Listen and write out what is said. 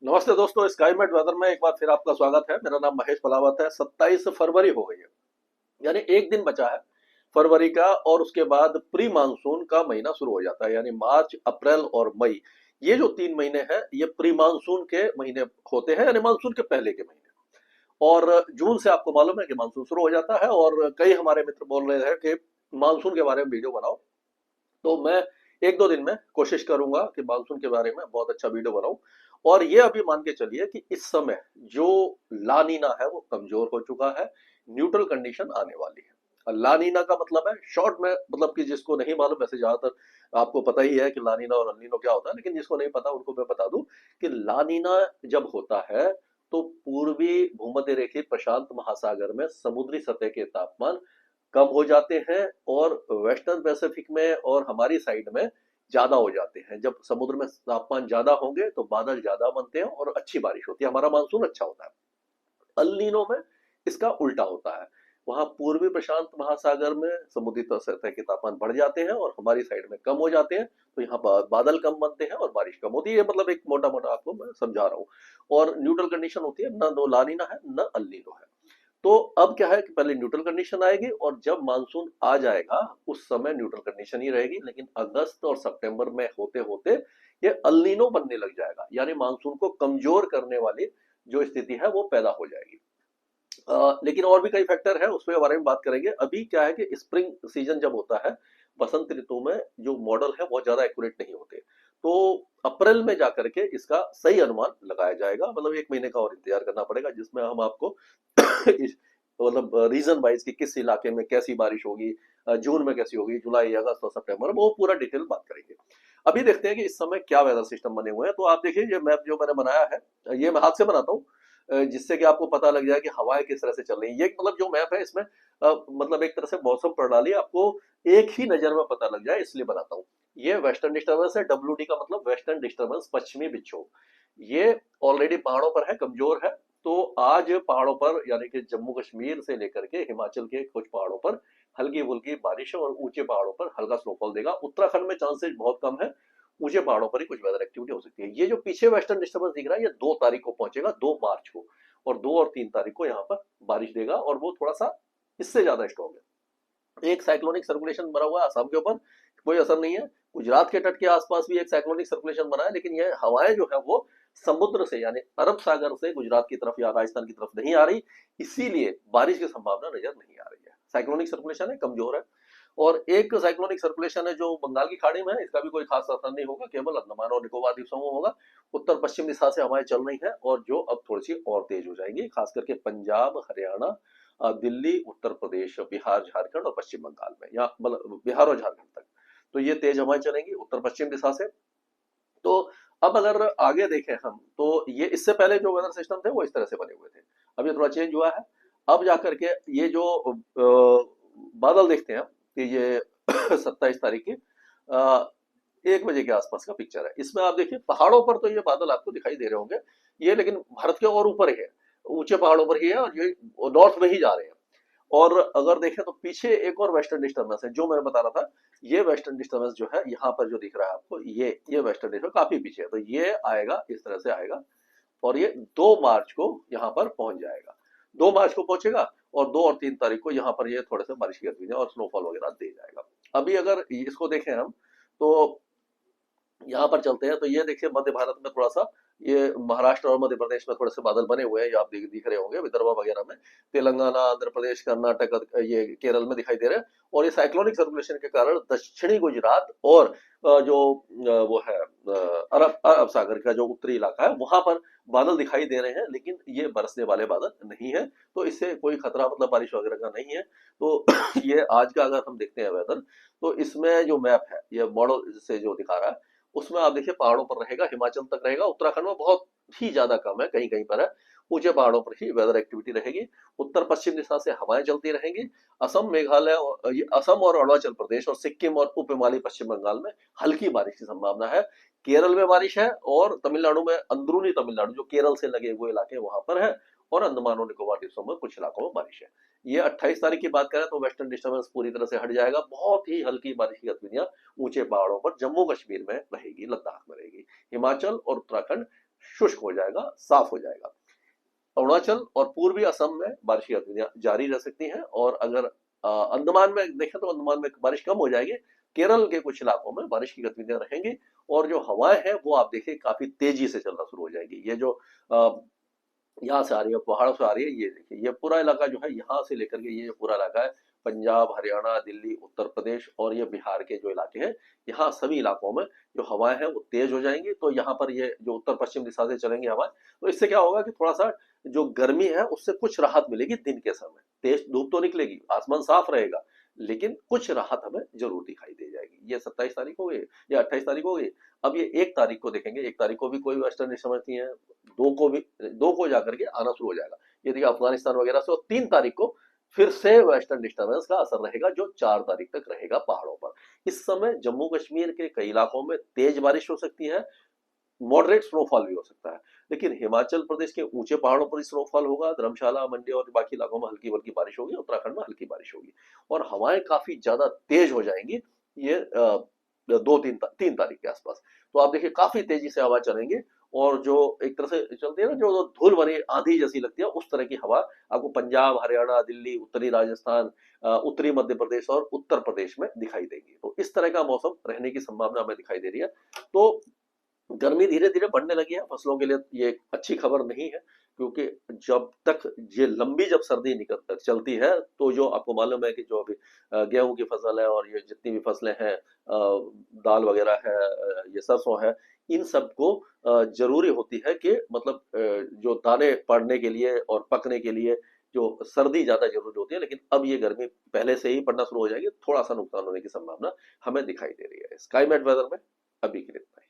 नमस्ते दोस्तों, sky met weather में एक बार फिर आपका स्वागत है। मेरा नाम महेश पलावत है। 27 फरवरी हो गई है, यानी एक दिन बचा है फरवरी का, और उसके बाद प्री मानसून का महीना शुरू हो जाता है। यानी मार्च, अप्रैल और मई, ये जो 3 महीने हैं ये प्री मानसून के महीने होते हैं, यानी मानसून के पहले के महीने। और जून से आपको मालूम है कि मानसून शुरू हो जाता है, और कई हमारे मित्र बोल रहे हैं कि मानसून के बारे में वीडियो बनाओ। तो मैं एक दो दिन में कोशिश करूंगा कि मानसून के बारे में बहुत अच्छा वीडियो बनाऊं। और ये अभी मान के चलिए कि इस समय जो लानीना है वो कमजोर हो चुका है, न्यूट्रल कंडीशन आने वाली है। और लानीना का मतलब है शॉर्ट में, मतलब कि जिसको नहीं मालूम, वैसे ज्यादातर आपको पता ही है कि लानीना और अल्नीनो क्या होता है, लेकिन जिसको नहीं पता उनको मैं बता दूं कि लानीना जब होता है तो पूर्वी भूमध्य रेखीय प्रशांत महासागर में समुद्री सतह के तापमान कम हो जाते हैं, और वेस्टर्न पैसिफिक में और हमारी साइड में ज्यादा हो जाते हैं। जब समुद्र में तापमान ज्यादा होंगे तो बादल ज्यादा बनते हैं और अच्छी बारिश होती है, हमारा मानसून अच्छा होता है। अल नीनो में इसका उल्टा होता है। वहां पूर्वी प्रशांत महासागर में समुद्री सतह के तापमान बढ़ जाते हैं और हमारी साइड में कम हो जाते हैं, तो यहाँ बादल कम बनते हैं और बारिश कम होती है। मतलब एक मोटा मोटा आपको मैं समझा रहा हूँ। और न्यूट्रल कंडीशन होती है, न तो लानीना है न अल नीनो है। तो अब क्या है कि पहले न्यूट्रल कंडीशन आएगी, और जब मानसून आ जाएगा उस समय न्यूट्रल कंडीशन ही रहेगी, लेकिन अगस्त और सितंबर में होते होते ये अल नीनो बनने लग जाएगा, यानी मानसून को कमजोर करने वाली जो स्थिति है वो पैदा हो जाएगी। लेकिन और भी कई फैक्टर है, उसके बारे में बात करेंगे। अभी क्या है कि स्प्रिंग सीजन जब होता है, बसंत ऋतु में जो मॉडल है बहुत ज्यादा एक्यूरेट नहीं होते। तो अप्रैल में जाकर के इसका सही अनुमान लगाया जाएगा। मतलब एक महीने का और इंतजार करना पड़ेगा, जिसमें हम आपको मतलब रीजन वाइज कि किस इलाके में कैसी बारिश होगी, जून में कैसी होगी, जुलाई, अगस्त और सितंबर, वो पूरा डिटेल बात करेंगे। अभी देखते हैं कि इस समय क्या वेदर सिस्टम बने हुए हैं। तो आप देखिए, ये मैप जो मैंने बनाया है ये मैं हाथ से बनाता हूँ, जिससे कि आपको पता लग जाए कि हवाएं किस तरह से चल रही है। ये मतलब जो मैप है इसमें मतलब एक तरह से मौसम प्रणाली आपको एक ही नजर में पता लग जाए, इसलिए बनाता हूँ। ये वेस्टर्न डिस्टर्बेंस है, WD का मतलब वेस्टर्न डिस्टर्बेंस, पश्चिमी विक्षोभ। ये ऑलरेडी पहाड़ों पर है, कमजोर है। तो आज पहाड़ों पर, यानी कि जम्मू कश्मीर से लेकर के हिमाचल के कुछ पहाड़ों पर हल्की फुल्की बारिश है, और ऊंचे पहाड़ों पर हल्का स्नोफॉल देगा। उत्तराखंड में चांसेस बहुत कम है, ऊंचे पहाड़ों पर ही कुछ वेदर एक्टिविटी हो सकती है। ये जो पीछे वेस्टर्न डिस्टर्बेंस दिख रहा है ये 2 तारीख को पहुंचेगा, 2 मार्च को। और 2 और 3 तारीख को यहाँ पर बारिश देगा, और वो थोड़ा सा इससे ज्यादा स्ट्रॉन्ग है। एक साइक्लोनिक सर्कुलेशन बना हुआ है असम के ऊपर, कोई असर नहीं है। गुजरात के तट के आसपास भी एक साइक्लोनिक सर्कुलेशन बना है, लेकिन यह हवाएं जो है वो समुद्र से, यानी अरब सागर से गुजरात की तरफ या राजस्थान की तरफ नहीं आ रही, इसीलिए बारिश की संभावना नजर नहीं आ रही है। साइक्लोनिक सर्कुलेशन है, कमजोर है। और एक साइक्लोनिक सर्कुलेशन है जो बंगाल की खाड़ी में है, इसका भी कोई खास असर नहीं होगा, केवल अंडमान और निकोबार द्वीप समूह होगा। उत्तर पश्चिम दिशा से हवाएं चल रही हैं, और जो अब थोड़ी सी और तेज हो जाएंगी, खास करके पंजाब, हरियाणा, दिल्ली, उत्तर प्रदेश, बिहार, झारखंड और पश्चिम बंगाल में, या मतलब बिहार और झारखंड तक। तो ये तेज हवाएं चलेंगी उत्तर पश्चिम दिशा से। तो अब अगर आगे देखें हम, तो ये इससे पहले जो वेदर सिस्टम थे वो इस तरह से बने हुए थे। अब ये थोड़ा चेंज हुआ है। अब जाकर के ये जो बादल देखते हैं कि ये 27 तारीख की 1 बजे के आसपास का पिक्चर है। इसमें आप देखिए पहाड़ों पर तो ये बादल आपको दिखाई दे रहे होंगे, ये लेकिन भारत के और ऊपर ही है, ऊंचे पहाड़ों पर ही है, और ये नॉर्थ में ही जा रहे हैं। और अगर देखें तो पीछे एक और वेस्टर्न डिस्टर्बेंस है जो मैंने बता रहा था। ये वेस्टर्न डिस्टर्बेंस जो है यहाँ पर जो दिख रहा है आपको, ये वेस्टर्न डिस्टर्बेंस काफी पीछे है, तो ये आएगा, इस तरह से आएगा, और ये 2 मार्च को यहाँ पर पहुंच जाएगा। 2 मार्च को पहुंचेगा, और 2 और 3 तारीख को यहाँ पर ये थोड़े से बारिश की गतिविधियां और स्नोफॉल वगैरह दे जाएगा। अभी अगर इसको देखें हम, तो यहाँ पर चलते हैं। तो ये देखिए मध्य भारत में थोड़ा सा, ये महाराष्ट्र और मध्य प्रदेश में थोड़े से बादल बने हुए हैं, ये आप दिख रहे होंगे, विदर्भ वगैरह में, तेलंगाना, आंध्र प्रदेश, कर्नाटक, ये केरल में दिखाई दे रहे हैं। और ये साइक्लोनिक सर्कुलेशन के कारण दक्षिणी गुजरात और जो वो है अरब अरब सागर का जो उत्तरी इलाका है वहां पर बादल दिखाई दे रहे हैं, लेकिन ये बरसने वाले बादल नहीं है। तो इससे कोई खतरा, मतलब बारिश वगैरह का नहीं है। तो ये आज का अगर हम देखते हैं वेदर, तो इसमें जो मैप है ये मॉडल से जो दिखा रहा है, उसमें आप देखिए पहाड़ों पर रहेगा, हिमाचल तक रहेगा, उत्तराखंड में बहुत ही ज्यादा कम है, कहीं कहीं पर है। ऊंचे पहाड़ों पर ही वेदर एक्टिविटी रहेगी। उत्तर पश्चिम दिशा से हवाएं चलती रहेंगी। असम, मेघालय, असम और अरुणाचल प्रदेश और सिक्किम और उप हिमालय पश्चिम बंगाल में हल्की बारिश की संभावना है। केरल में बारिश है, और तमिलनाडु में, अंदरूनी तमिलनाडु जो केरल से लगे हुए इलाके वहां पर है, और अंडमान और निकोबार द्वीपों में कुछ इलाकों में बारिश है। ये 28 तारीख की बात करें तो वेस्टर्न डिस्टर्बेंस पूरी तरह से हट जाएगा। बहुत ही हल्की बारिश की गतिविधियां ऊंचे पहाड़ों पर जम्मू कश्मीर में रहेगी, लद्दाख में रहेगी। हिमाचल और उत्तराखंड शुष्क हो जाएगा, साफ हो जाएगा। अरुणाचल और पूर्वी असम में बारिश की गतिविधियां जारी रह सकती हैं, और अगर अंडमान में देखें तो अंडमान में बारिश कम हो जाएगी। केरल के कुछ इलाकों में बारिश की गतिविधियां रहेंगी, और जो हवाएं हैं वो आप देखिए काफी तेजी से चलना शुरू हो जाएगी। ये जो यहाँ से आ रही है, पहाड़ों से आ रही है, ये देखिए ये पूरा इलाका जो है, यहाँ से लेकर के ये जो पूरा इलाका है, पंजाब, हरियाणा, दिल्ली, उत्तर प्रदेश और ये बिहार के जो इलाके हैं, यहाँ सभी इलाकों में जो हवाएं हैं वो तेज हो जाएंगी। तो यहाँ पर ये जो उत्तर पश्चिम दिशा से चलेंगी हवाएं, तो इससे क्या होगा कि थोड़ा सा जो गर्मी है उससे कुछ राहत मिलेगी। दिन के समय तेज धूप तो निकलेगी, आसमान साफ रहेगा, लेकिन कुछ राहत हमें जरूर दिखाई दे जाएगी। ये 27 तारीख हो गई या 28 तारीख हो गई। अब ये 1 तारीख को देखेंगे, 1 तारीख को भी कोई वेस्टर्न नहीं समझती है, 2 को भी, 2 को जाकर के आना शुरू हो जाएगा ये देखिए अफगानिस्तान वगैरह से। और 3 तारीख को फिर से वेस्टर्न डिस्टर्बेंस का असर रहेगा, जो 4 तारीख तक रहेगा पहाड़ों पर। इस समय जम्मू कश्मीर के कई इलाकों में तेज बारिश हो सकती है, मॉडरेट स्नोफॉल भी हो सकता है, लेकिन हिमाचल प्रदेश के ऊंचे पहाड़ों पर स्नोफॉल होगा, धर्मशाला, मंडी और बाकी इलाकों में हल्की बल्कि बारिश होगी, उत्तराखंड में हल्की बारिश होगी, और हवाएं काफी ज्यादा तेज हो जाएंगी ये 2 3 तारीख के आसपास। तो आप देखिए काफी तेजी से हवा चलेंगे, और जो एक तरह से चलती है ना, जो धूल भरी आंधी जैसी लगती है, उस तरह की हवा आपको पंजाब, हरियाणा, दिल्ली, उत्तरी राजस्थान, उत्तरी मध्य प्रदेश और उत्तर प्रदेश में दिखाई देगी। तो इस तरह का मौसम रहने की संभावना हमें दिखाई दे रही है। तो गर्मी धीरे धीरे बढ़ने लगी है, फसलों के लिए ये एक अच्छी खबर नहीं है, क्योंकि जब तक ये लंबी जब सर्दी निकल चलती है, तो जो आपको मालूम है कि जो अभी गेहूं की फसल है और ये जितनी भी फसलें हैं, दाल वगैरह है, ये सरसों है, इन सबको जरूरी होती है कि मतलब जो दाने पड़ने के लिए और पकने के लिए जो सर्दी ज्यादा जरूरी होती है, लेकिन अब ये गर्मी पहले से ही पड़ना शुरू हो जाएगी, थोड़ा सा नुकसान होने की संभावना हमें दिखाई दे रही है। स्काई मैट वेदर में अभी के लिए इतना ही।